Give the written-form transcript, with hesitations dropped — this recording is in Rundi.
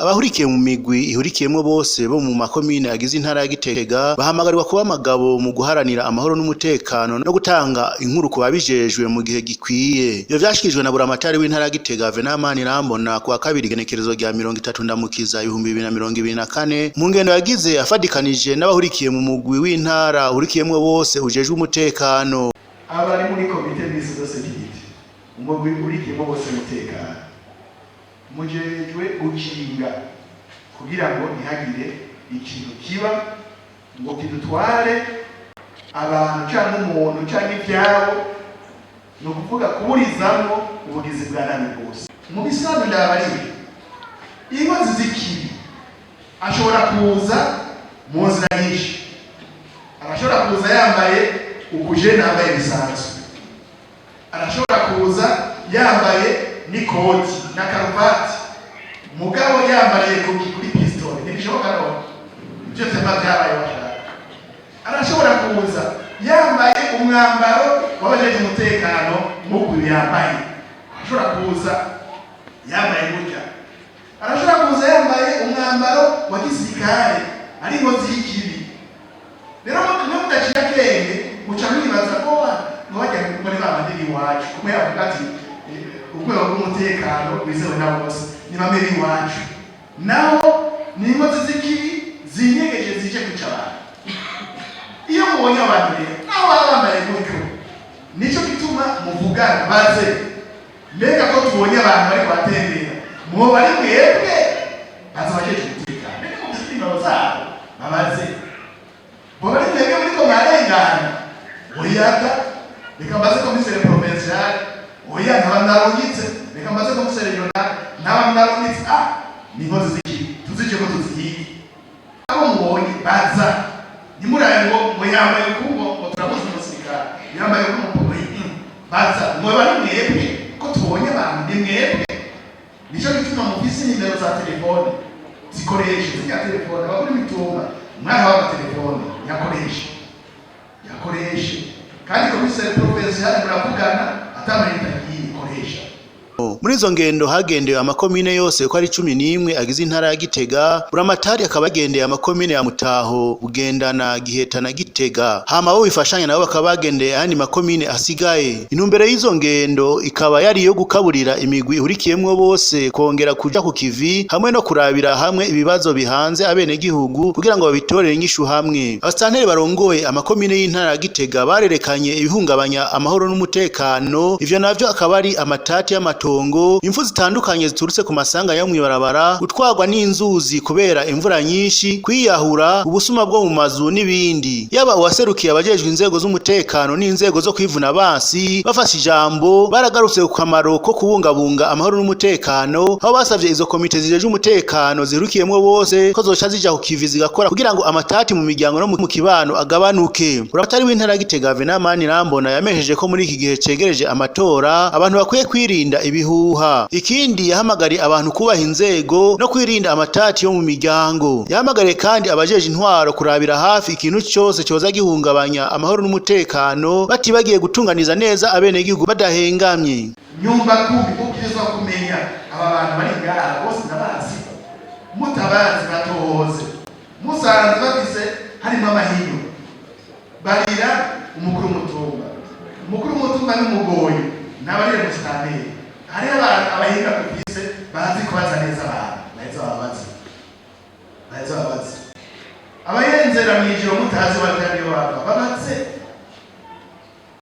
abahurikiye mu migwi ihurikiyemwo bose bo mu makomine agize intara ya Gitega bahamagarirwa kuba amagabo mu guharanira amahoro n'umutekano no gutanga inkuru ku babijejwe mu gihe gikwiye. Ivyo vyashikijwe na buramatari w'intara ya Gitega Venamani Irambona kuwa kabiri igenekerezo rya 30 Ndamukiza 2024 mu ngendo yagize afadikanije n'abahurikiye mu mugwi w'intara uhurikiyemwo bose ujejwe umutekano. Abari muri komite mise de sécurité umugwi uhurikiyemwo bose umutekano mujejwe gukinga kugira ngo ntihagire ikintu kiba ngo kidutware abantu cyangwa umuntu cyangwa ibyabo, ni ukuvuga kuburizamo ubugizi bwa nabi bwose. Mu bisanzwe ndabari inkozi z'ikibi ashobora kuza mu nzira nyinshi, arashobora kuza yambaye ukujene yambaye bisanzwe, arashobora kuza yambaye n'ikoti na karuvati mugabo yambariye kuri pistole ntibishoboka no ibyo tema byabaye bashaka. Arashobora kuza yambaye umwambaro w'abajeje umutekano nk'uko yambaye, arashobora kuza yambaye gutya, arashobora kuza yambaye umwambaro wa gisirikare ari inkozi y'ikibi. Rero mudaciye akenge muca mwibaza ko wajya muri ba bandiri iwacu kumwe yavuga ati urwego rw'umutekano rwizewe na bose ni bamwe iwacu, naho ni inkozi z'ikibi zinyegeje zije kwica abantu. Iyo mubonye abantu rero naho baba bambaye gutyo, nico gituma muvugana baze mbega ko tubonye abantu bari batembera mubo bari mwebwe baza bajeje umutekano mbega mu zindimo zabo babaze bo bari mwebwe muri ko marengana oyaga reka mbaze komisere provincial oya ntabandarungitse reka mbaze komisere regional ntabandarungitse ni inkozi z'ikibi tuzije ko tuzihiye. Abo mubonye baza nimuraye ngo yambaye kumbo ngo turamuzi umusirikare yambaye kumbo baza mwe bari mwebwe ko tubonye abantu ni mwebwe. Nico gituma mu bisi nimero za telefone zikoresha zijya telefone bakuri mitumba mwana wa telefone yakoresha kandi komisere provincial muravugana atamarita yikoresha. Muri izo ngendo hagendewe amakomine yose uko ari 11 agize intara ya Gitega. Buramatari akaba yagendeye amakomine ya Mutaho, Bugendana, Giheta na Gitega. Hama bo bifashanya nabo bakaba bagendeye ayandi makomine asigaye. Intumbero y'izo ngendo ikaba yari yo gukaburira imigwi ihurikiyemwo bose kongera kuja ku kivi hamwe no kurabira hamwe ibibazo bihanze abene gihugu kugira ngo babitorere inyishu hamwe. Abasitanteri barongoye amakomine y'intara ya Gitega barerekanye ibihungabanya amahoro n'umutekano. Ivyo navyo akaba ari amatati y'amatongo, imfu zitandukanye ziturutse ku masanga yo mwibarabara, gutwarwa n'inzuzi kubera imvura nyinshi, kwiyahura, ubusuma bwo mu mazu n'ibindi. Yaba uwaserukiye abajejwe inzego z'umutekano n'inzego zo kwivuna abansi bafashe ijambo baragarutse ku kamaro ko kubungabunga amahoro n'umutekano, aho basavye izo komite zijeje umutekano zirukiyemwo bose ko zoca zija ku kivi zigakora kugira ngo amatati mu miryango no mu kibano agabanuke. Buramatari w'intara ya Gitega Venamani Irambona yamesheje ko muri iki gihe cegereje amatora abantu bakwiye kwirinda ibihuha. Ikindi yahamagariye abantu kubaha inzego no kwirinda amatati yo mu miryango. Yahamagariye kandi abajeje intwaro kurabira hafi ikintu cyose cyoza gihungabanya amahoro n'umutekano, batibagiye gutunganiza neza abene gihugu badahengamye. Nyumba kubi ukizwa kumenya aba bantu bari ngaha bose ndabazi, mutabazi batohoze musanze bafise harimo amahino barira umukuru w'umutumba n'umugoyi n'abarire musitanteri. Hari abantu abahinga kufise bazi kubaza neza abantu baheza babazi abayenzera mwijiro mutazi batariyo bava